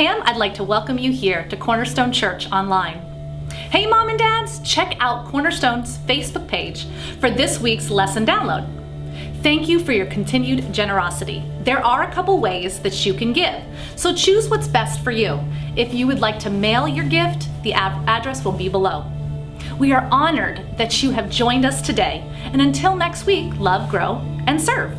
Pam, I'd like to welcome you here to Cornerstone Church Online. Hey Mom and Dads, check out Cornerstone's Facebook page for this week's lesson download. Thank you for your continued generosity. There are a couple ways that you can give, so choose what's best for you. If you would like to mail your gift, the address will be below. We are honored that you have joined us today, and until next week, love, grow, and serve.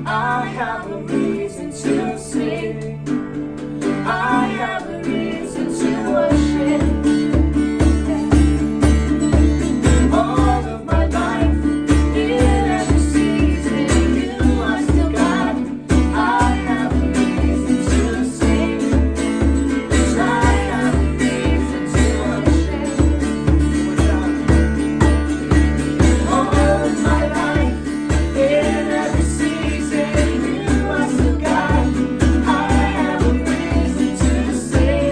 I have a reason to sing. I have a reason to worship. All of my life, in every season, you are still God. I have a reason to sing. 'Cause I have a reason to worship. All of my life, in every season, you are still God. I have a reason to sing.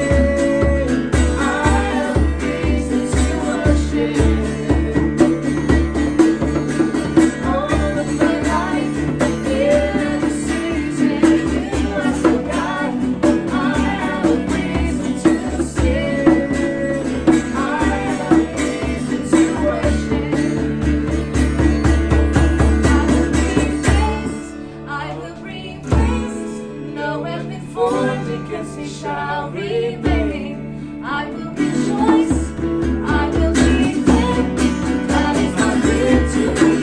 I have a reason to worship. All of my life, in every season, you are still God. I have a reason to sing. I have a reason to worship. I will bring praise. No weapon formed against me shall remain. I will rejoice. I will be glad. God is not good to me.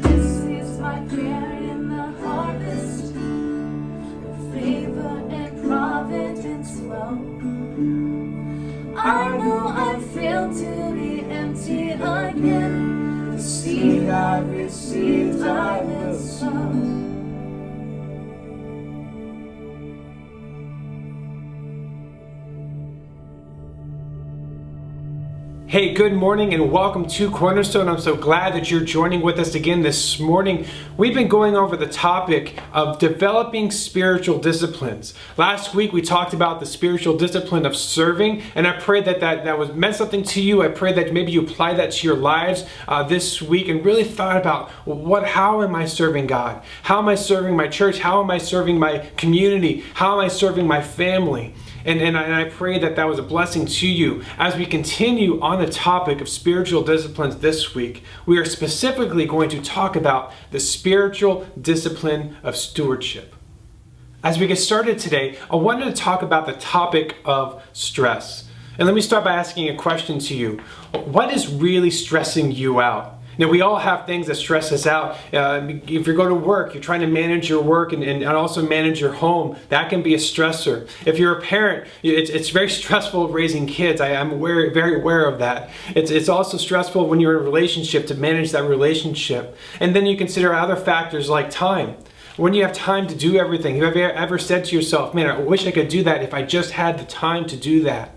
This is my prayer in the harvest, where favor and providence flow. I know I failed to be empty again. The seed I received I will sow. Hey, good morning and welcome to Cornerstone. I'm so glad that you're joining with us again this morning. We've been going over the topic of developing spiritual disciplines. Last week we talked about the spiritual discipline of serving, and I pray that was meant something to you. I pray that maybe you apply that to your lives this week and really thought about how am I serving God? How am I serving my church? How am I serving my community? How am I serving my family? And I pray that was a blessing to you. As we continue on the topic of spiritual disciplines this week, we are specifically going to talk about the spiritual discipline of stewardship. As we get started today, I wanted to talk about the topic of stress. And let me start by asking a question to you. What is really stressing you out? Now, we all have things that stress us out. If you go to work, you're trying to manage your work and also manage your home. That can be a stressor. If you're a parent, it's very stressful raising kids. I'm very aware of that. It's also stressful when you're in a relationship to manage that relationship. And then you consider other factors like time. When you have time to do everything, have you ever said to yourself, man, I wish I could do that if I just had the time to do that?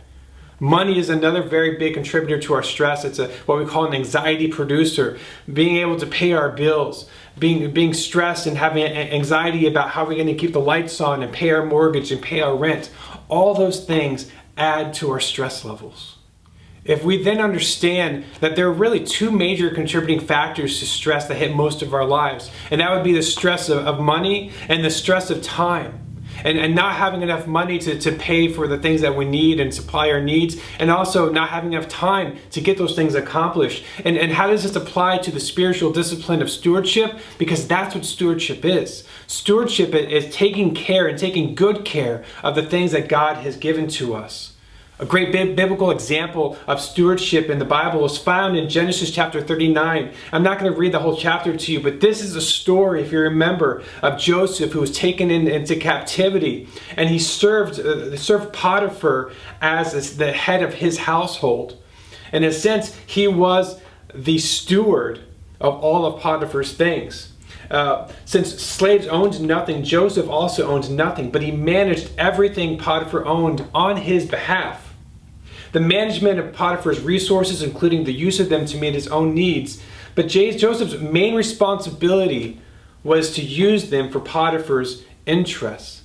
Money is another very big contributor to our stress. It's what we call an anxiety producer. Being able to pay our bills, being stressed and having anxiety about how we're going to keep the lights on and pay our mortgage and pay our rent. All those things add to our stress levels. If we then understand that there are really two major contributing factors to stress that hit most of our lives, and that would be the stress of money and the stress of time. And not having enough money to pay for the things that we need and supply our needs, and also not having enough time to get those things accomplished. And how does this apply to the spiritual discipline of stewardship? Because that's what stewardship is. Stewardship is taking care and taking good care of the things that God has given to us. A great biblical example of stewardship in the Bible is found in Genesis chapter 39. I'm not going to read the whole chapter to you, but this is a story, if you remember, of Joseph who was taken into captivity. And he served Potiphar as the head of his household. In a sense, he was the steward of all of Potiphar's things. Since slaves owned nothing, Joseph also owned nothing, but he managed everything Potiphar owned on his behalf. The management of Potiphar's resources, including the use of them to meet his own needs. But Joseph's main responsibility was to use them for Potiphar's interests.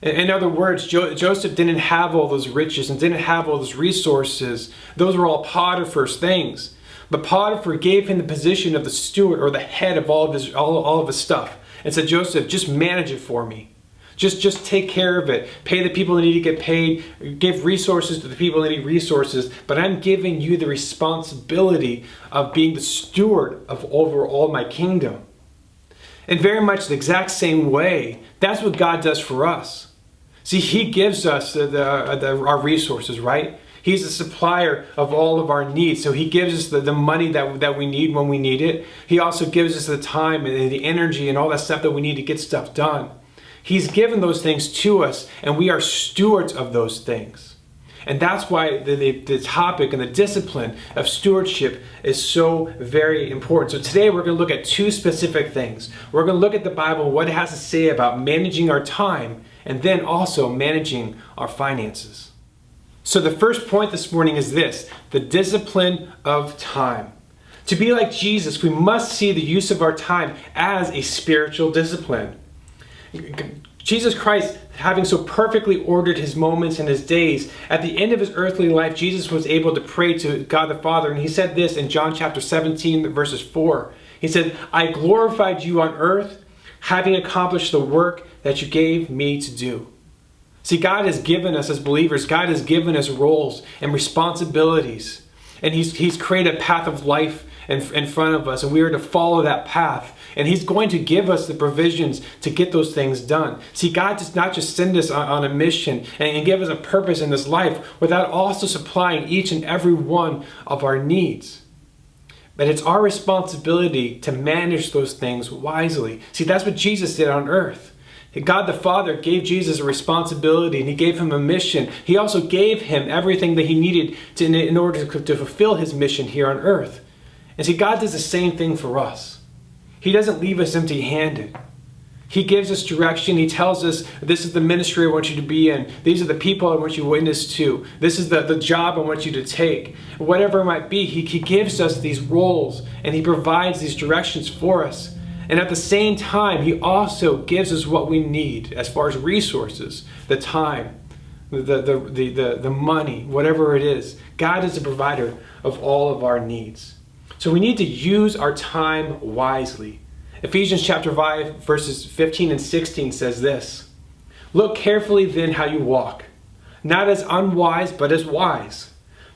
In other words, Joseph didn't have all those riches and didn't have all those resources. Those were all Potiphar's things. But Potiphar gave him the position of the steward or the head of all of his stuff and said, Joseph, just manage it for me. Just take care of it. Pay the people that need to get paid. Give resources to the people that need resources. But I'm giving you the responsibility of being the steward over all my kingdom. In very much the exact same way, that's what God does for us. See, He gives us our resources, right? He's the supplier of all of our needs. So He gives us the money that we need when we need it. He also gives us the time and the energy and all that stuff that we need to get stuff done. He's given those things to us, and we are stewards of those things. And that's why the topic and the discipline of stewardship is so very important. So today we're going to look at two specific things. We're going to look at the Bible, what it has to say about managing our time, and then also managing our finances. So the first point this morning is this: the discipline of time. To be like Jesus, we must see the use of our time as a spiritual discipline. Jesus Christ, having so perfectly ordered His moments and His days, at the end of His earthly life, Jesus was able to pray to God the Father. And He said this in John chapter 17, verses 4. He said, I glorified you on earth, having accomplished the work that you gave me to do. See, God has given us as believers, God has given us roles and responsibilities. And He's created a path of life in front of us, and we are to follow that path. And He's going to give us the provisions to get those things done. See, God does not just send us on a mission and give us a purpose in this life without also supplying each and every one of our needs. But it's our responsibility to manage those things wisely. See, that's what Jesus did on earth. God the Father gave Jesus a responsibility, and He gave Him a mission. He also gave Him everything that He needed in order to fulfill His mission here on earth. And see, God does the same thing for us. He doesn't leave us empty-handed. He gives us direction. He tells us, this is the ministry I want you to be in. These are the people I want you to witness to. This is the job I want you to take. Whatever it might be, he gives us these roles and he provides these directions for us. And at the same time, he also gives us what we need as far as resources, the time, the money, whatever it is. God is the provider of all of our needs. So we need to use our time wisely. Ephesians chapter 5 verses 15 and 16 says this: "Look carefully then how you walk, not as unwise but as wise,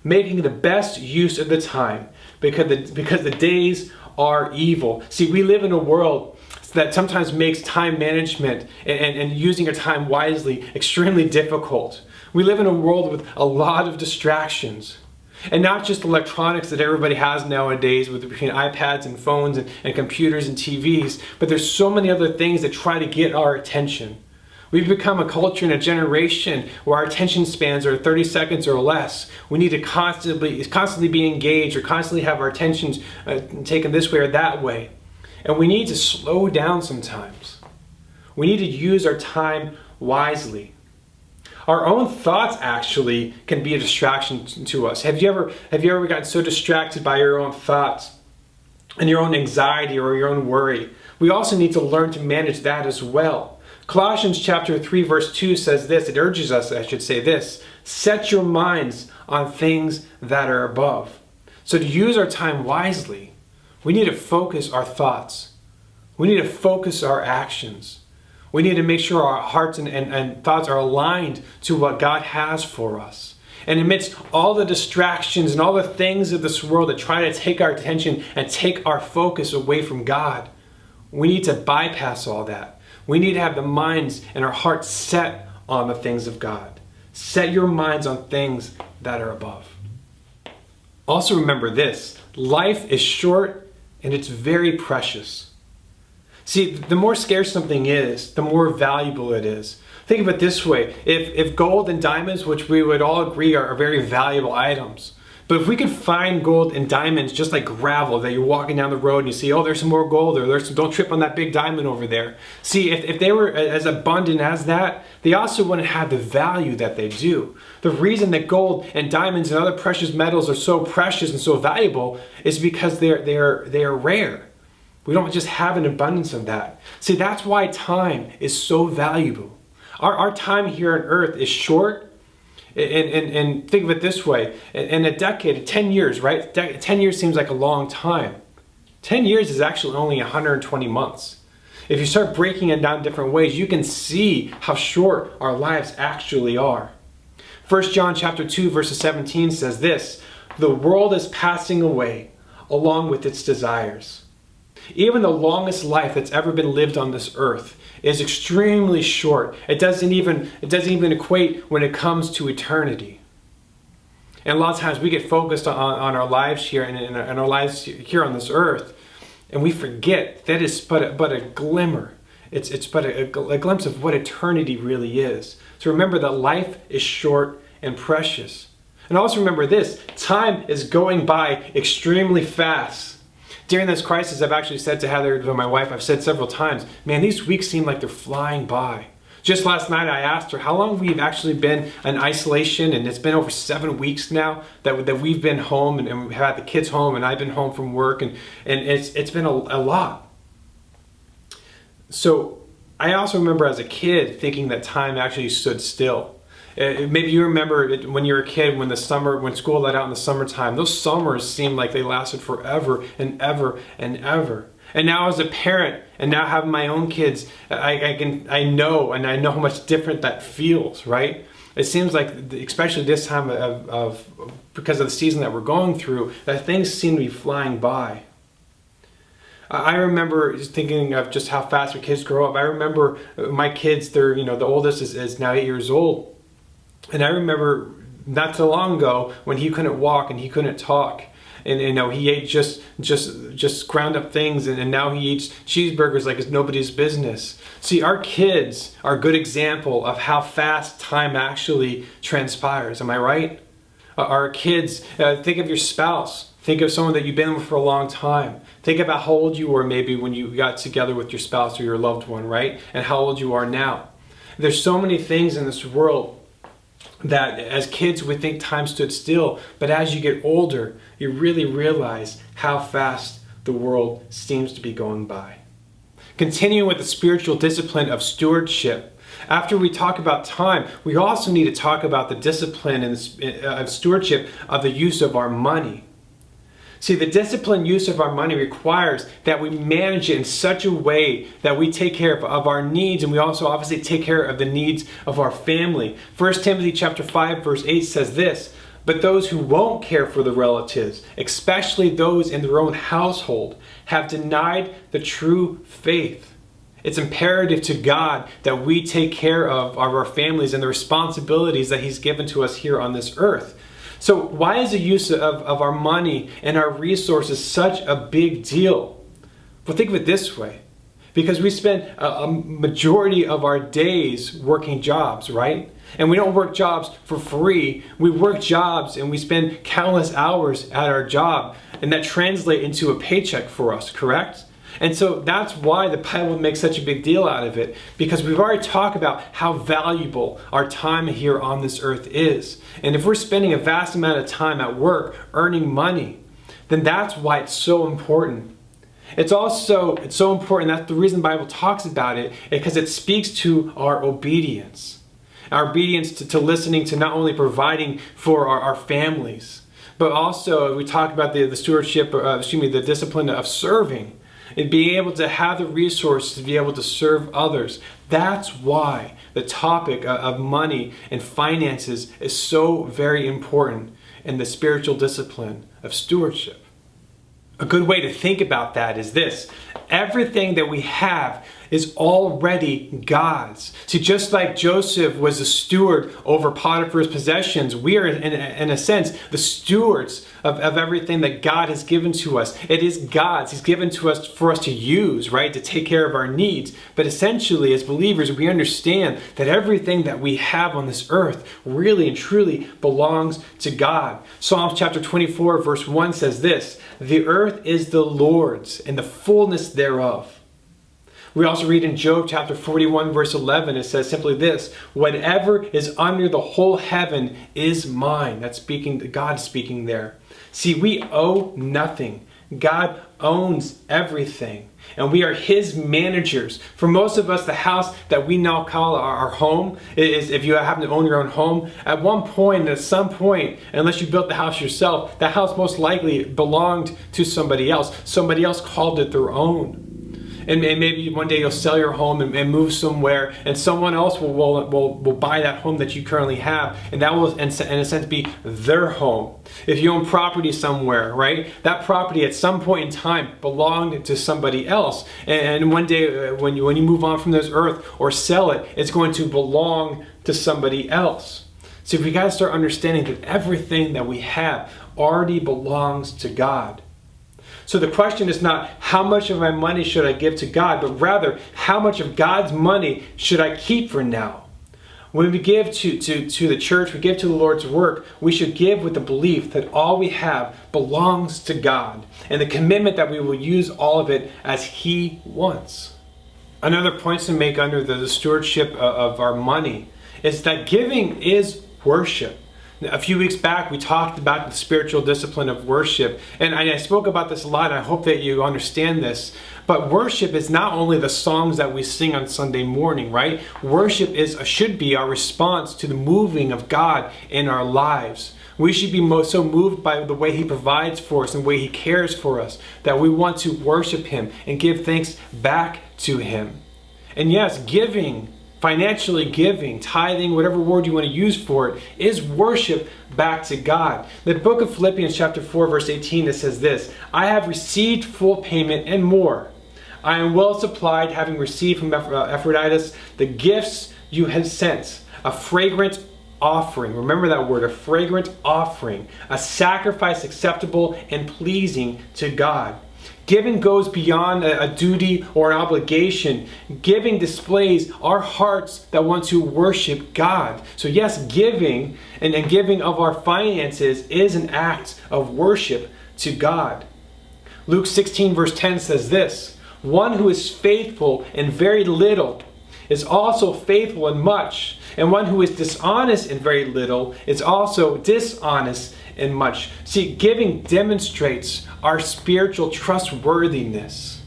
making the best use of the time, because the days are evil." See, we live in a world that sometimes makes time management and using your time wisely extremely difficult. We live in a world with a lot of distractions. And not just electronics that everybody has nowadays between iPads and phones and computers and TVs, but there's so many other things that try to get our attention. We've become a culture and a generation where our attention spans are 30 seconds or less. We need to constantly be engaged or constantly have our attentions taken this way or that way. And we need to slow down sometimes. We need to use our time wisely. Our own thoughts actually can be a distraction to us. Have you ever gotten so distracted by your own thoughts and your own anxiety or your own worry? We also need to learn to manage that as well. Colossians chapter 3 verse 2 says this, it urges us, I should say this: "Set your minds on things that are above." So to use our time wisely, we need to focus our thoughts. We need to focus our actions. We need to make sure our hearts and thoughts are aligned to what God has for us. And amidst all the distractions and all the things of this world that try to take our attention and take our focus away from God, we need to bypass all that. We need to have the minds and our hearts set on the things of God. Set your minds on things that are above. Also remember this: life is short and it's very precious. See, the more scarce something is, the more valuable it is. Think of it this way: if gold and diamonds, which we would all agree are very valuable items, but if we could find gold and diamonds just like gravel, that you're walking down the road and you see, oh, there's some more gold, or don't trip on that big diamond over there. See, if they were as abundant as that, they also wouldn't have the value that they do. The reason that gold and diamonds and other precious metals are so precious and so valuable is because they are rare. We don't just have an abundance of that. See, that's why time is so valuable. Our time here on earth is short. And think of it this way: in a decade, 10 years, right? 10 years seems like a long time. 10 years is actually only 120 months. If you start breaking it down different ways, you can see how short our lives actually are. 1 John chapter 2 verse 17 says this: "The world is passing away along with its desires." Even the longest life that's ever been lived on this earth is extremely short. It doesn't even equate when it comes to eternity. And a lot of times we get focused on our lives here and our lives here on this earth, and we forget that it's but a glimmer. It's but a glimpse of what eternity really is. So remember that life is short and precious. And also remember this: time is going by extremely fast. During this crisis, I've actually said to Heather, to my wife, I've said several times, man, these weeks seem like they're flying by. Just last night I asked her how long we've actually been in isolation, and it's been over 7 weeks now that we've been home and we've had the kids home, and I've been home from work, and it's been a lot. So I also remember as a kid thinking that time actually stood still. Maybe you remember when you were a kid, when school let out in the summertime, those summers seemed like they lasted forever and ever and ever. And now as a parent, and now having my own kids, I know how much different that feels, right? It seems like, especially this time of because of the season that we're going through, that things seem to be flying by. I remember just thinking of just how fast our kids grow up. I remember my kids, the oldest is now 8 years old. And I remember not too long ago when he couldn't walk and he couldn't talk, and he ate just ground up things, and now he eats cheeseburgers like it's nobody's business. See, our kids are a good example of how fast time actually transpires. Am I right? Our kids, think of your spouse. Think of someone that you've been with for a long time. Think about how old you were maybe when you got together with your spouse or your loved one, right? And how old you are now. There's so many things in this world that as kids we think time stood still, but as you get older, you really realize how fast the world seems to be going by. Continuing with the spiritual discipline of stewardship. After we talk about time, we also need to talk about the discipline of stewardship of the use of our money. See, the disciplined use of our money requires that we manage it in such a way that we take care of our needs, and we also obviously take care of the needs of our family. 1 Timothy chapter 5 verse 8 says this, "But those who won't care for the relatives, especially those in their own household, have denied the true faith." It's imperative to God that we take care of our families and the responsibilities that He's given to us here on this earth. So why is the use of our money and our resources such a big deal? Well, think of it this way. Because we spend a majority of our days working jobs, right? And we don't work jobs for free. We work jobs and we spend countless hours at our job. And that translates into a paycheck for us, correct? And so that's why the Bible makes such a big deal out of it, because we've already talked about how valuable our time here on this earth is. And if we're spending a vast amount of time at work earning money, then that's why it's so important. It's so important, that's the reason the Bible talks about it, because it speaks to our obedience. Our obedience to listening, to not only providing for our families, but also we talk about the stewardship, the discipline of serving. And being able to have the resources to be able to serve others. That's why the topic of money and finances is so very important in the spiritual discipline of stewardship. A good way to think about that is this. Everything that we have is already God's. See, just like Joseph was a steward over Potiphar's possessions, we are, in a sense, the stewards of everything that God has given to us. It is God's. He's given to us for us to use, right, to take care of our needs. But essentially, as believers, we understand that everything that we have on this earth really and truly belongs to God. Psalms chapter 24, verse 1 says this, "The earth is the Lord's, and the fullness thereof." We also read in Job chapter 41 verse 11, it says simply this, "Whatever is under the whole heaven is mine." That's God speaking there. See, we owe nothing. God owns everything. And we are His managers. For most of us, the house that we now call our home is, if you happen to own your own home, at one point, at some point, unless you built the house yourself, that house most likely belonged to somebody else. Somebody else called it their own. And maybe one day you'll sell your home and move somewhere, and someone else will buy that home that you currently have, and that will, in a sense, be their home. If you own property somewhere, right, that property at some point in time belonged to somebody else, and one day when you move on from this earth or sell it, it's going to belong to somebody else. So we got to start understanding that everything that we have already belongs to God. So the question is not how much of my money should I give to God, but rather how much of God's money should I keep for now? When we give to the church, we give to the Lord's work, we should give with the belief that all we have belongs to God and the commitment that we will use all of it as He wants. Another point to make under the stewardship of our money is that giving is worship. A few weeks back, we talked about the spiritual discipline of worship. And I spoke about this a lot, and I hope that you understand this. But worship is not only the songs that we sing on Sunday morning, right? Worship should be our response to the moving of God in our lives. We should be so moved by the way He provides for us and the way He cares for us that we want to worship Him and give thanks back to Him. And yes, giving, financially giving, tithing, whatever word you want to use for it, is worship back to God. The book of Philippians chapter 4 verse 18, it says this, "I have received full payment and more. I am well supplied, having received from Epaphroditus the gifts you have sent, a fragrant offering." Remember that word, a fragrant offering, a sacrifice acceptable and pleasing to God. Giving goes beyond a duty or an obligation. Giving displays our hearts that want to worship God. So yes, giving and giving of our finances is an act of worship to God. Luke 16 verse 10 says this, "One who is faithful in very little is also faithful in much, and one who is dishonest in very little is also dishonest in much." See, giving demonstrates our spiritual trustworthiness.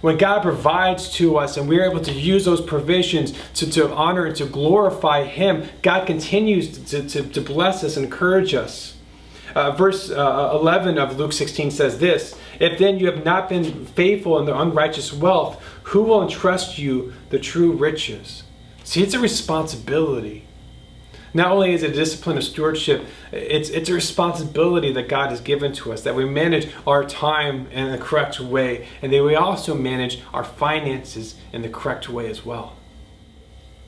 When God provides to us and we're able to use those provisions to honor and to glorify Him, God continues to bless us and encourage us. Verse 11 of Luke 16 says this, "If then you have not been faithful in the unrighteous wealth, who will entrust you the true riches?" See, it's a responsibility. Not only is it a discipline of stewardship, it's a responsibility that God has given to us, that we manage our time in the correct way, and that we also manage our finances in the correct way as well.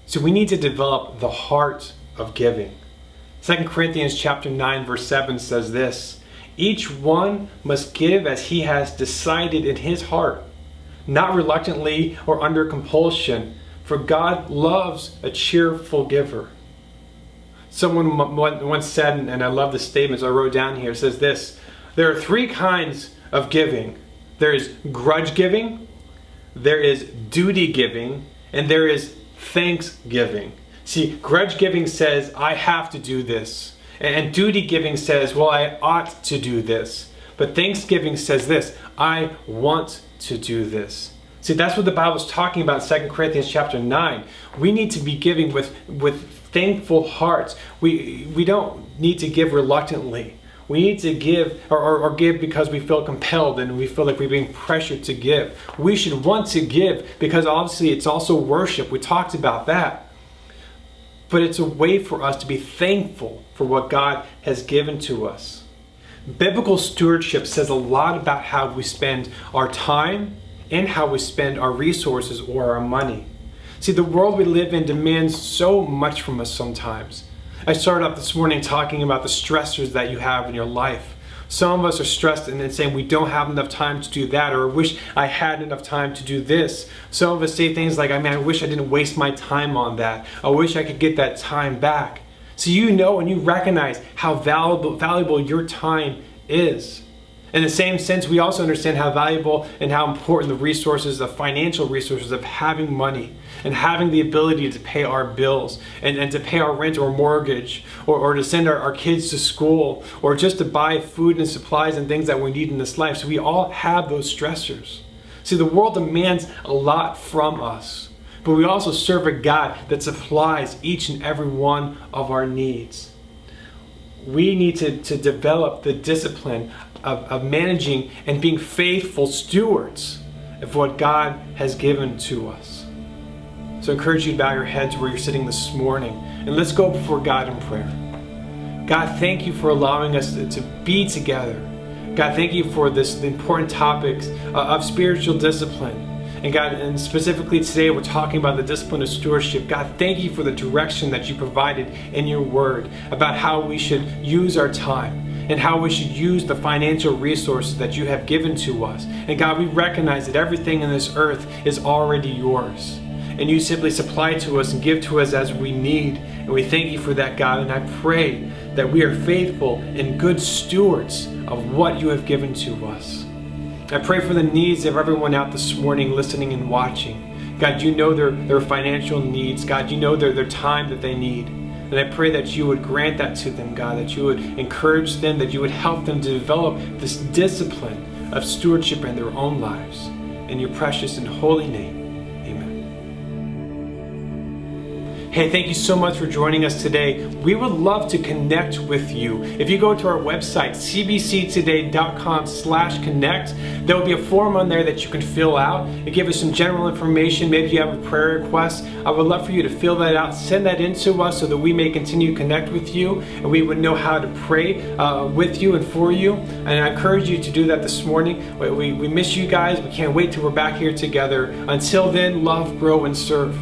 So we need to develop the heart of giving. 2 Corinthians chapter 9 verse 7 says this, "Each one must give as he has decided in his heart, not reluctantly or under compulsion, for God loves a cheerful giver." Someone once said, and I love the statements I wrote down here, it says this, "There are three kinds of giving. There is grudge giving, there is duty giving, and there is thanksgiving." See, grudge giving says, I have to do this. And duty giving says, well, I ought to do this. But thanksgiving says this, I want to do this. See, that's what the Bible's talking about in 2 Corinthians chapter 9. We need to be giving with thankful hearts. We don't need to give reluctantly. We need to give or give because we feel compelled and we feel like we're being pressured to give. We should want to give because obviously it's also worship. We talked about that. But it's a way for us to be thankful for what God has given to us. Biblical stewardship says a lot about how we spend our time and how we spend our resources or our money. See, the world we live in demands so much from us sometimes. I started off this morning talking about the stressors that you have in your life. Some of us are stressed and then saying we don't have enough time to do that, or I wish I had enough time to do this. Some of us say things like, I wish I didn't waste my time on that. I wish I could get that time back. So you know and you recognize how valuable your time is. In the same sense, we also understand how valuable and how important the resources, the financial resources of having money and having the ability to pay our bills and to pay our rent or mortgage or to send our kids to school or just to buy food and supplies and things that we need in this life. So we all have those stressors. See, the world demands a lot from us, but we also serve a God that supplies each and every one of our needs. We need to develop the discipline of managing and being faithful stewards of what God has given to us. So I encourage you to bow your heads where you're sitting this morning and let's go before God in prayer. God, thank you for allowing us to be together. God, thank you for the important topics of spiritual discipline. And God, and specifically today we're talking about the discipline of stewardship. God, thank you for the direction that you provided in your word about how we should use our time and how we should use the financial resources that you have given to us. And God, we recognize that everything in this earth is already yours. And you simply supply to us and give to us as we need. And we thank you for that, God. And I pray that we are faithful and good stewards of what you have given to us. I pray for the needs of everyone out this morning listening and watching. God, you know their financial needs. God, you know their time that they need. And I pray that you would grant that to them, God, that you would encourage them, that you would help them to develop this discipline of stewardship in their own lives. In your precious and holy name, amen. Hey, thank you so much for joining us today. We would love to connect with you. If you go to our website, cbctoday.com/connect, there will be a form on there that you can fill out and give us some general information. Maybe you have a prayer request. I would love for you to fill that out, send that in to us so that we may continue to connect with you and we would know how to pray with you and for you. And I encourage you to do that this morning. We miss you guys. We can't wait till we're back here together. Until then, love, grow, and serve.